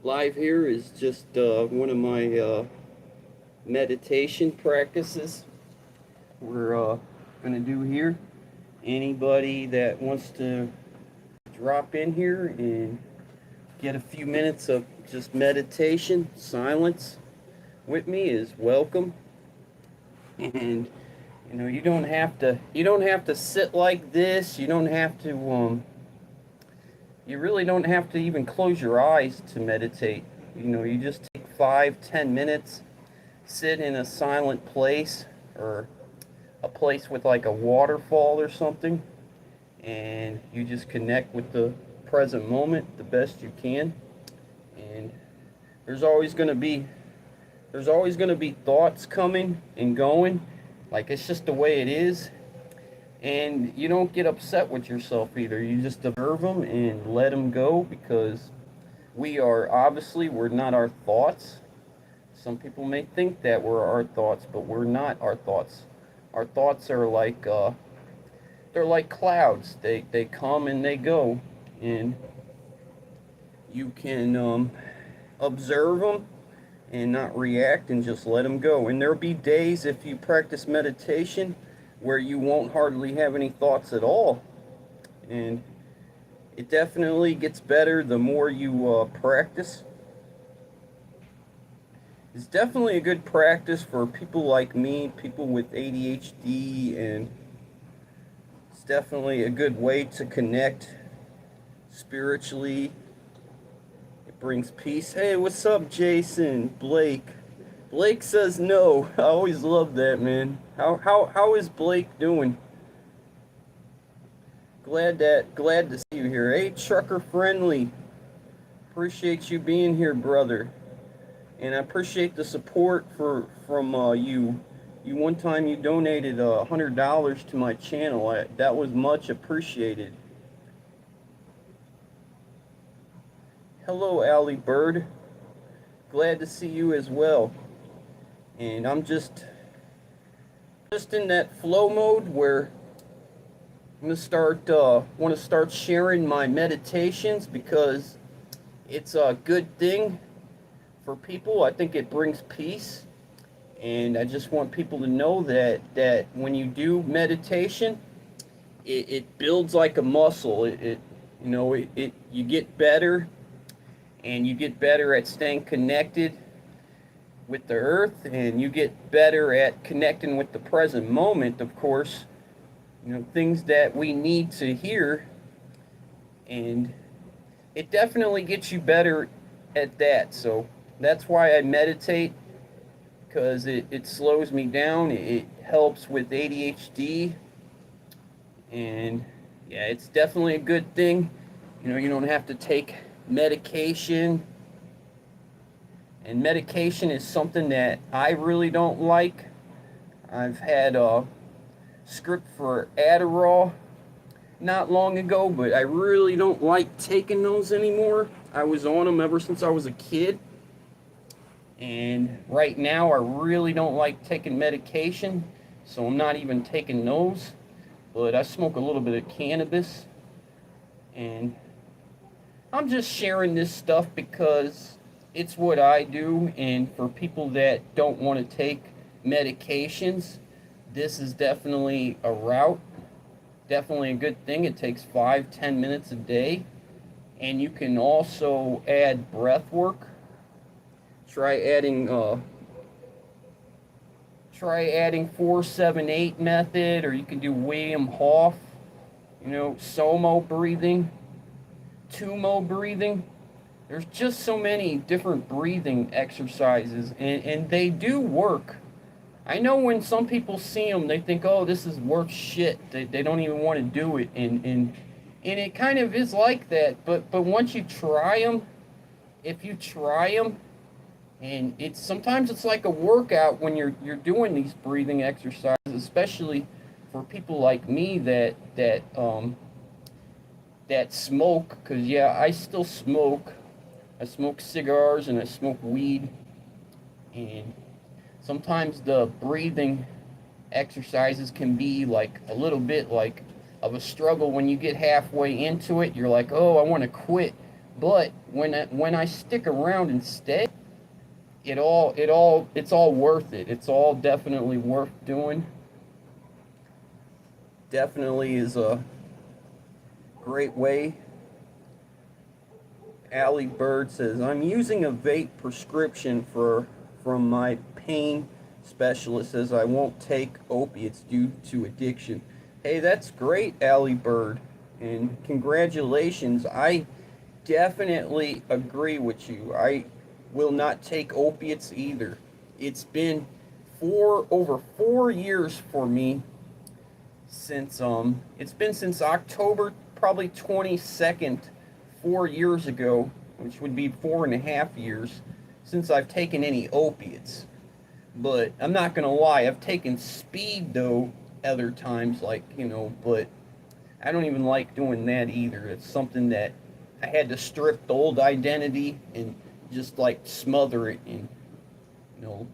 Live here is just one of my meditation practices we're going to do here. Anybody that wants to drop in here and get a few minutes of just meditation, silence with me is welcome. And you don't have to sit like this. You really don't have to even close your eyes to meditate. You just take 5-10 minutes, sit in a silent place or a place with like a waterfall or something, and you just connect with the present moment the best you can. And there's always going to be thoughts coming and going, like it's just the way it is. And you don't get upset with yourself either. You just observe them and let them go, because we're not our thoughts. Some people may think that we're our thoughts, but we're not our thoughts. Our thoughts are like they're like clouds. They come and they go, and you can observe them and not react and just let them go. And there'll be days, if you practice meditation, where you won't hardly have any thoughts at all. And it definitely gets better the more you practice. It's definitely a good practice for people like me, people with ADHD, and it's definitely a good way to connect spiritually. It brings peace. Hey, what's up, Jason? Blake says no. I always love that, man. How is Blake doing? Glad to see you here. Hey, Trucker Friendly. Appreciate you being here, brother. And I appreciate the support from you. One time you donated $100 to my channel. That was much appreciated. Hello, Allie Bird. Glad to see you as well. And I'm just in that flow mode where I'm gonna want to start sharing my meditations, because it's a good thing for people. I think it brings peace, and I just want people to know that when you do meditation, it builds like a muscle. You get better, and you get better at staying connected with the earth, and you get better at connecting with the present moment, of course. Things that we need to hear, and it definitely gets you better at that. So that's why I meditate, because it slows me down. It helps with ADHD, and yeah, it's definitely a good thing. You don't have to take medication. And medication is something that I really don't like. I've had a script for Adderall not long ago, but I really don't like taking those anymore. I was on them ever since I was a kid. And right now I really don't like taking medication, so I'm not even taking those. But I smoke a little bit of cannabis. And I'm just sharing this stuff because it's what I do, and for people that don't want to take medications, this is definitely a route, definitely a good thing. It takes 5-10 minutes a day, and you can also add breath work. Try adding 4-7-8 method, or you can do William Hof, Somo breathing, Tumo breathing. There's just so many different breathing exercises, and they do work. I know when some people see them, they think, oh, this is worth shit. They don't even want to do it, and it kind of is like that. But once you try them, if you try them, and sometimes it's like a workout when you're doing these breathing exercises, especially for people like me that smoke. Because yeah, I still smoke. I smoke cigars and I smoke weed, and sometimes the breathing exercises can be like a little bit like of a struggle. When you get halfway into it, you're like, oh, I want to quit. But when I stick around and stay, it's all worth it. It's all definitely worth doing. Definitely is a great way. Allie Bird says, I'm using a vape prescription from my pain specialist, as I won't take opiates due to addiction. Hey, that's great, Allie Bird. And congratulations. I definitely agree with you. I will not take opiates either. It's been over 4 years for me since it's been since October probably 22nd, 4 years ago, which would be 4.5 years since I've taken any opiates. But I'm not gonna lie, I've taken speed though other times, like, but I don't even like doing that either. It's something that I had to strip the old identity and just like smother it, and you know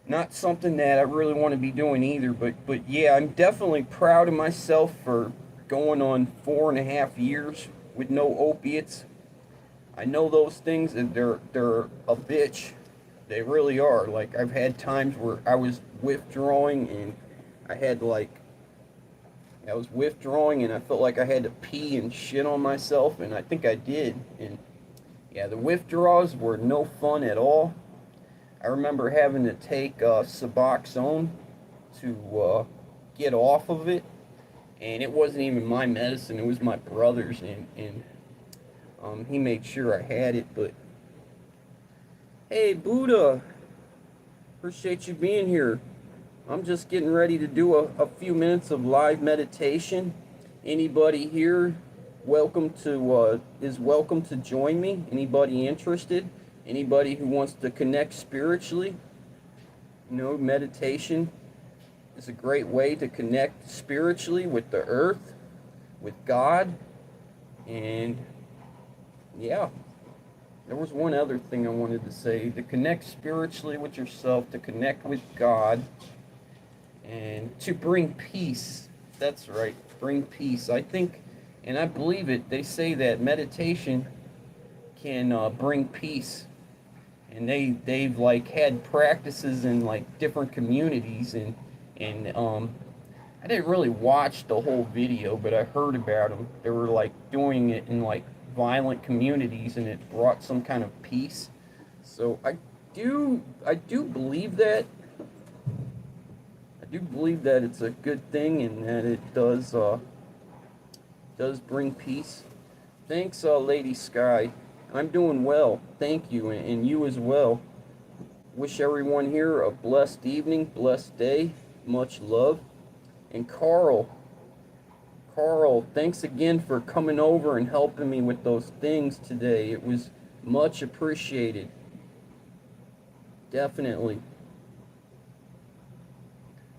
not something that I really want to be doing either. But yeah, I'm definitely proud of myself for going on 4.5 years with no opiates. I know those things, and they're a bitch. They really are. Like, I've had times where I was withdrawing, and I had like I was withdrawing and I felt like I had to pee and shit on myself, and I think I did. And yeah, the withdrawals were no fun at all. I remember having to take Suboxone to get off of it, and it wasn't even my medicine; it was my brother's, and he made sure I had it. But hey, Buddha, appreciate you being here. I'm just getting ready to do a few minutes of live meditation. Anybody here is welcome to join me. Anybody interested? Anybody who wants to connect spiritually? Meditation is a great way to connect spiritually with the earth, with God, and yeah. There was one other thing I wanted to say: to connect spiritually with yourself, to connect with God, and to bring peace. That's right, bring peace. I think, and I believe it, they say that meditation can bring peace. And they've like had practices in like different communities, and I didn't really watch the whole video, but I heard about them. They were like doing it in like violent communities, and it brought some kind of peace. So I do believe that. I do believe that it's a good thing, and that it does bring peace. Thanks, Lady Sky. I'm doing well, thank you, and you as well. Wish everyone here a blessed evening, blessed day, much love. And Carl, thanks again for coming over and helping me with those things today. It was much appreciated. Definitely.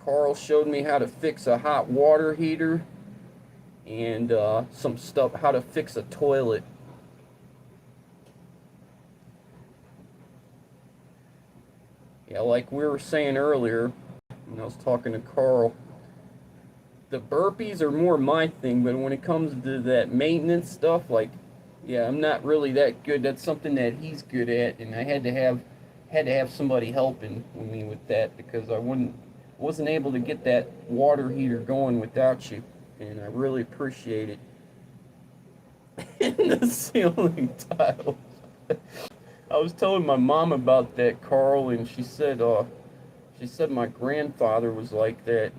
Carl showed me how to fix a hot water heater, and some stuff, how to fix a toilet. Yeah, like we were saying earlier, when I was talking to Carl, the burpees are more my thing, but when it comes to that maintenance stuff, like, yeah, I'm not really that good. That's something that he's good at, and I had to have somebody helping me with that, because I wasn't able to get that water heater going without you, and I really appreciate it. In the ceiling tile. I was telling my mom about that, Carl, and she said my grandfather was like that.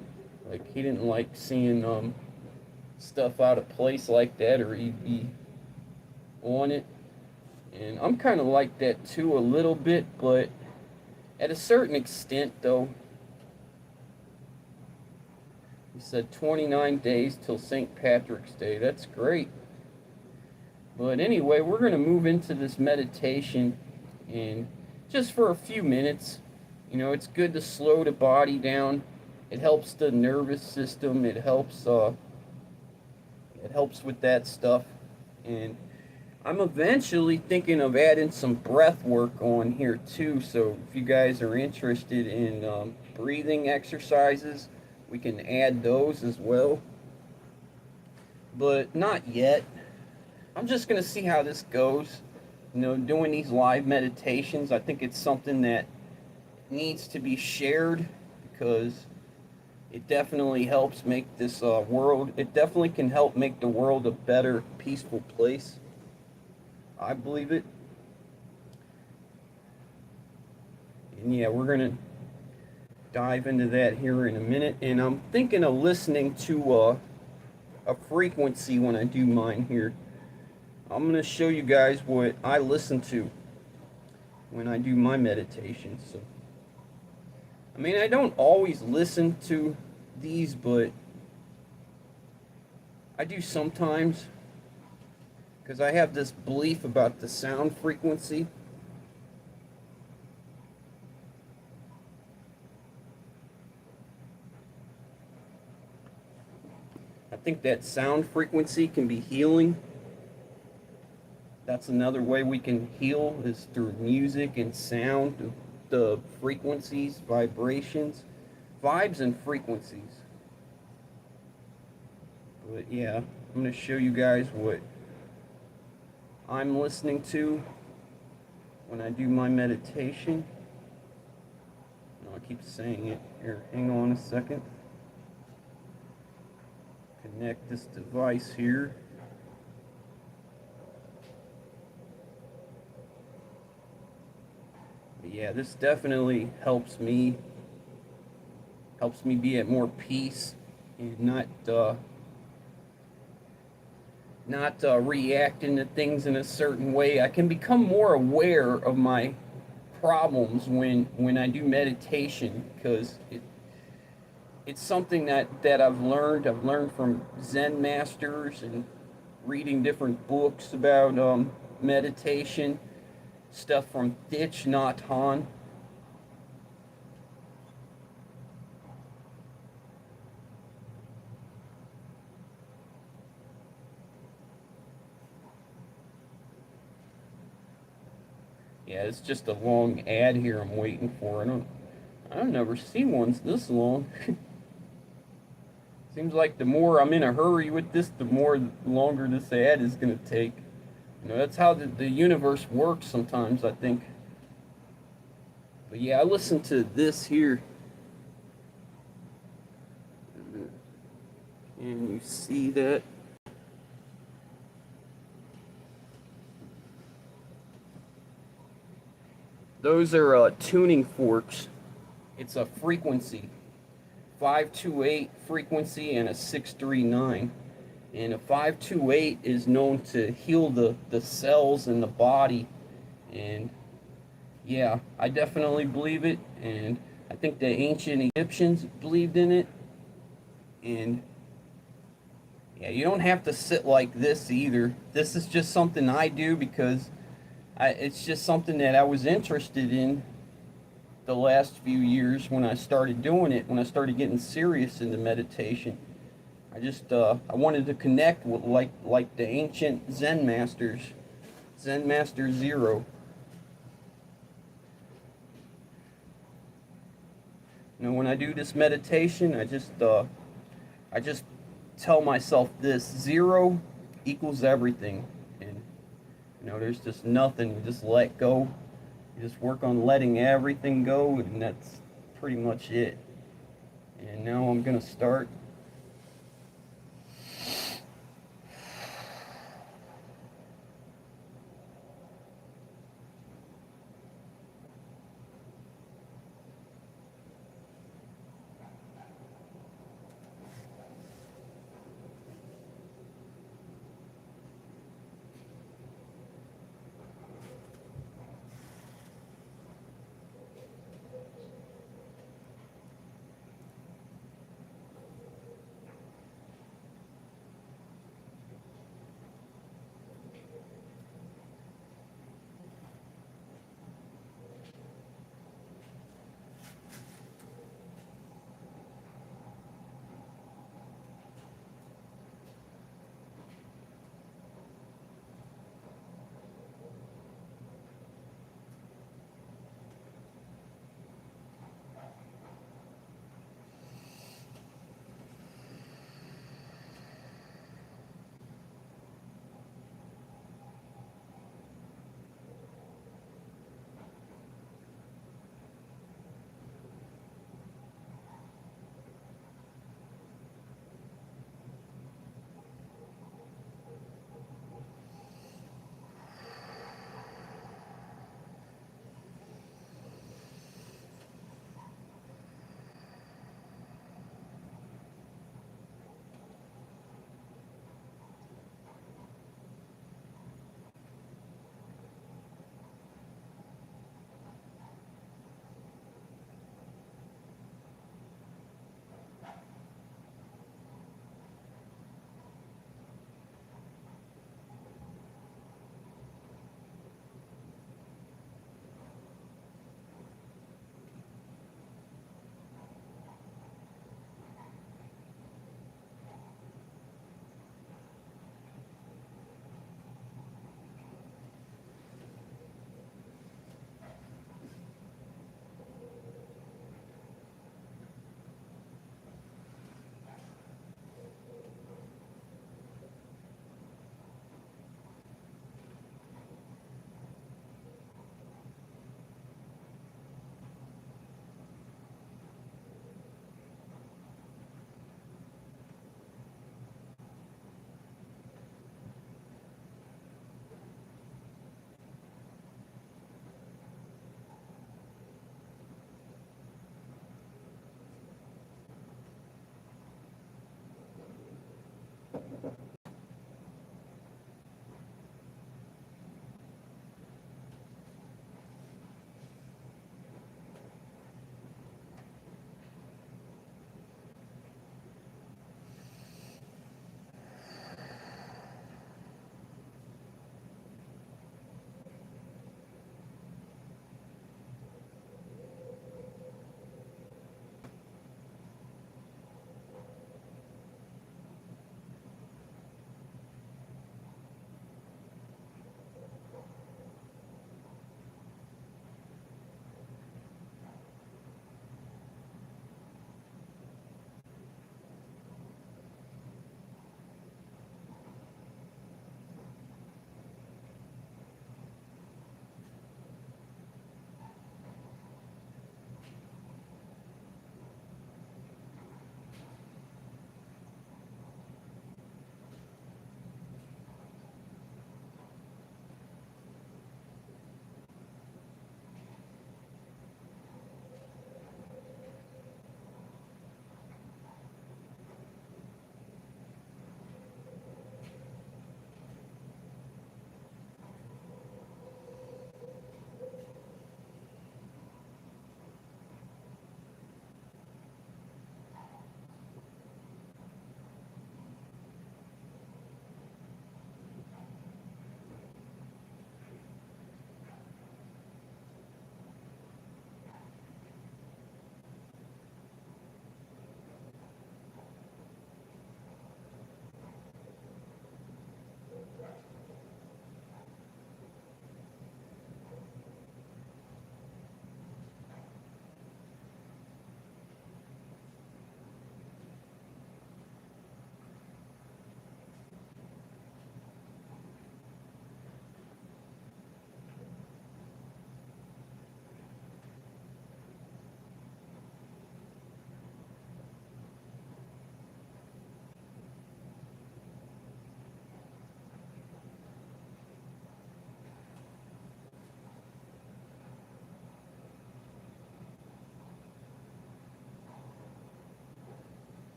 Like, he didn't like seeing stuff out of place like that, or he'd be on it. And I'm kind of like that too, a little bit, but at a certain extent, though. He said 29 days till St. Patrick's Day. That's great. But anyway, we're going to move into this meditation, and just for a few minutes. It's good to slow the body down. It helps the nervous system. It helps with that stuff. And I'm eventually thinking of adding some breath work on here too. So if you guys are interested in breathing exercises, we can add those as well. But not yet. I'm just going to see how this goes. You know, doing these live meditations, I think it's something that needs to be shared because it definitely helps make this world, it definitely can help make the world a better, peaceful place. I believe it. And yeah, we're going to dive into that here in a minute. And I'm thinking of listening to a frequency when I do mine here. I'm going to show you guys what I listen to when I do my meditations. So, I mean, I don't always listen to these, but I do sometimes because I have this belief about the sound frequency. I think that sound frequency can be healing. That's another way we can heal is through music and sound, the frequencies, vibrations, vibes and frequencies. But yeah, I'm going to show you guys what I'm listening to when I do my meditation. Oh, I keep saying it. Here, hang on a second. Connect this device here. But yeah, this definitely helps me be at more peace and not reacting to things in a certain way. I can become more aware of my problems when I do meditation because it's something that I've learned. I've learned from Zen masters and reading different books about meditation, stuff from Thich Nhat Hanh. Yeah, it's just a long ad here I'm waiting for. I've never seen ones this long. Seems like the more I'm in a hurry with this, the more longer this ad is going to take. You know, that's how the universe works sometimes, I think. But yeah, I listen to this here. And you see that? Those are tuning forks. It's a frequency. 528 frequency and a 639. And a 528 is known to heal the cells in the body. And yeah, I definitely believe it. And I think the ancient Egyptians believed in it. And yeah, you don't have to sit like this either. This is just something I do because it's just something that I was interested in the last few years when I started doing it, when I started getting serious into meditation. I wanted to connect with like the ancient Zen masters, Zen Master Zero. You know, when I do this meditation, I just tell myself this: zero equals everything, and you know, there's just nothing. You just let go. You just work on letting everything go, and that's pretty much it. And now I'm gonna start.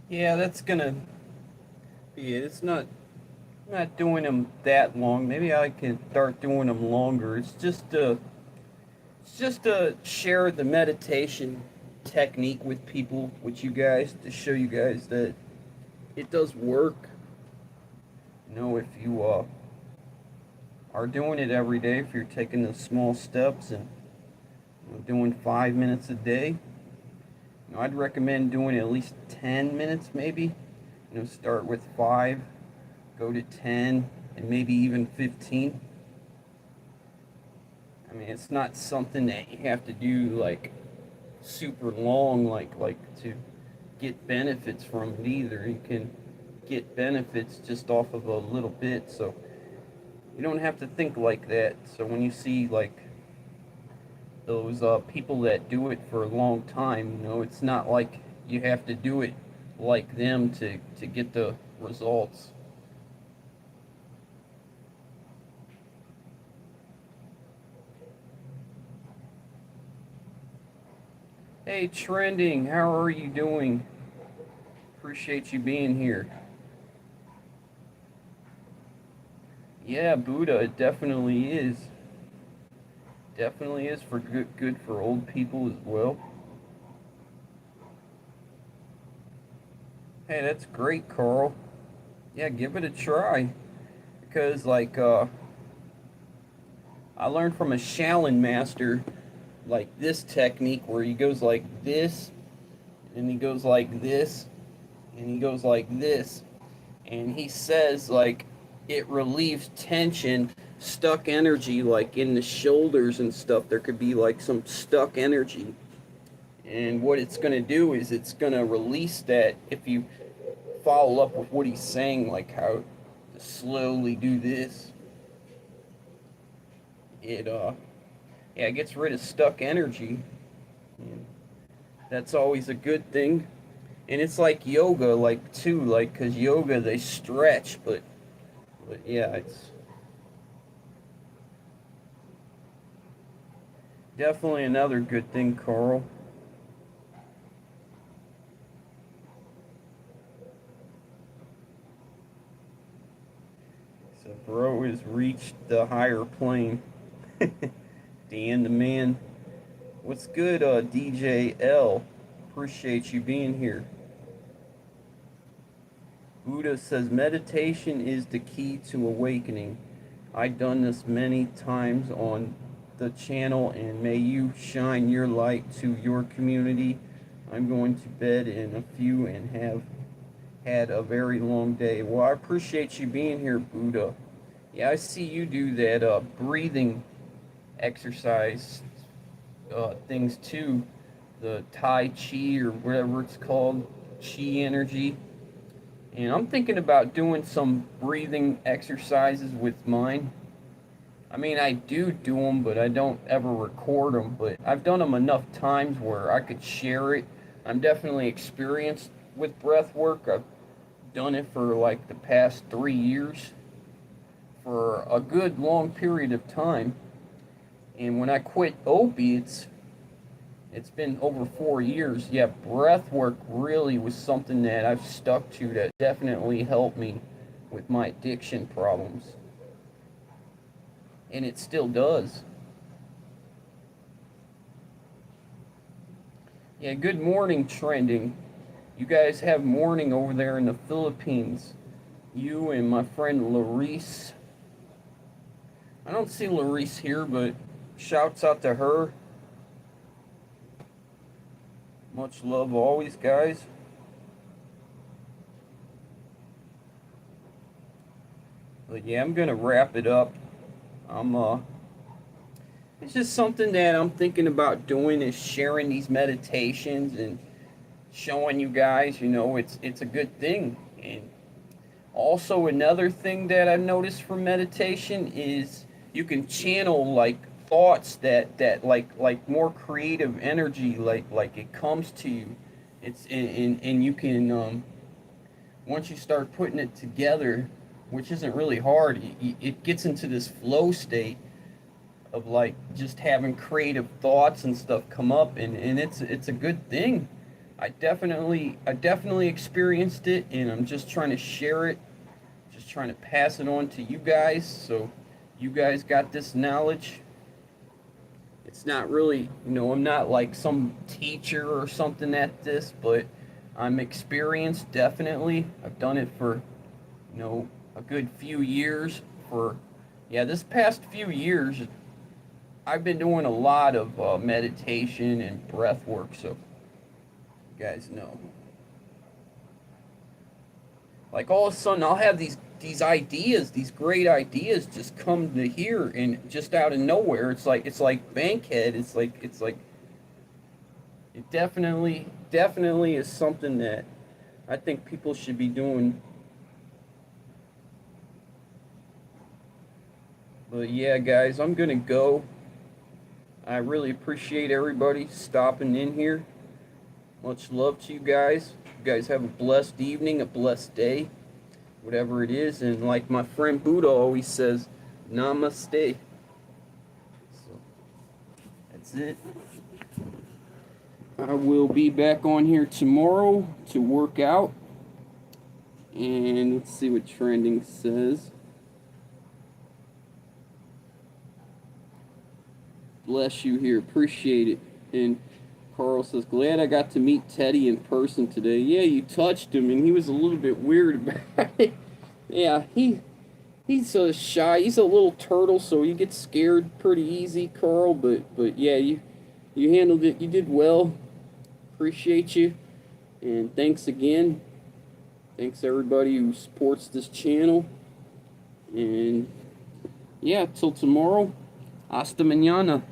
Yeah, that's gonna be it. It's not doing them that long. Maybe I can start doing them longer. It's just to share the meditation technique with people, with you guys, to show you guys that it does work. If you are doing it every day, if you're taking the small steps and doing 5 minutes a day, I'd recommend doing at least 10 minutes maybe. Start with 5, go to 10, and maybe even 15. I mean, it's not something that you have to do like super long, like to get benefits from it either. You can get benefits just off of a little bit, so you don't have to think like that. So when you see like those people that do it for a long time, it's not like you have to do it like them to get the results. Hey, Trending, how are you doing? Appreciate you being here. Yeah, Buddha, it definitely is. Definitely is for good for old people as well. Hey, that's great, Carl. Yeah, give it a try. Because I learned from a Shaolin master like this technique where he goes like this, and he goes like this, and he goes like this, and he says like it relieves tension, stuck energy, like in the shoulders and stuff. There could be like some stuck energy, and what it's going to do is it's going to release that if you follow up with what he's saying, like how to slowly do this. It gets rid of stuck energy, and that's always a good thing. And it's like yoga, like too, like because yoga they stretch, but yeah, it's definitely another good thing, Carl. So bro has reached the higher plane. Dan the man. What's good, DJ L? Appreciate you being here. Buddha says meditation is the key to awakening. I've done this many times on the channel, and may you shine your light to your community. I'm going to bed in a few and have had a very long day. Well, I appreciate you being here, Buddha. Yeah, I see you do that breathing exercise things too. The Tai Chi or whatever it's called, Chi energy. And I'm thinking about doing some breathing exercises with mine. I mean, I do them, but I don't ever record them. But I've done them enough times where I could share it. I'm definitely experienced with breath work. I've done it for like the past 3 years for a good long period of time. And when I quit opiates, it's been over 4 years. Yeah, breath work really was something that I've stuck to that definitely helped me with my addiction problems. And it still does. Yeah, good morning, Trending. You guys have morning over there in the Philippines. You and my friend Larice. I don't see Larice here, but shouts out to her. Much love always, guys. But yeah, I'm gonna wrap it up. I'm it's just something that I'm thinking about doing is sharing these meditations and showing you guys, it's a good thing. And also another thing that I've noticed from meditation is you can channel like thoughts that like more creative energy, like it comes to you. It's and you can once you start putting it together, which isn't really hard, it gets into this flow state of like just having creative thoughts and stuff come up, and it's a good thing. I definitely experienced it, and I'm just trying to share it, just trying to pass it on to you guys, so you guys got this knowledge. It's not really, I'm not like some teacher or something at this, but I'm experienced, definitely. I've done it for, a good few years. Yeah, this past few years, I've been doing a lot of meditation and breath work, so you guys know. Like all of a sudden, I'll have these ideas, these great ideas, just come to here and just out of nowhere. It's like Bankhead. It's like it definitely is something that I think people should be doing. But yeah, guys, I'm gonna go. I really appreciate everybody stopping in here. Much love to you guys. You guys have a blessed evening, a blessed day, whatever it is. And like my friend Buddha always says, namaste. So that's it. I will be back on here tomorrow to work out. And let's see what trending says. Bless you here. Appreciate it. And Carl says, glad I got to meet Teddy in person today. Yeah, you touched him, and he was a little bit weird about it. Yeah, he's so shy. He's a little turtle, so he gets scared pretty easy, Carl. But yeah, you handled it. You did well. Appreciate you. And thanks again. Thanks everybody who supports this channel. And yeah, till tomorrow. Hasta mañana.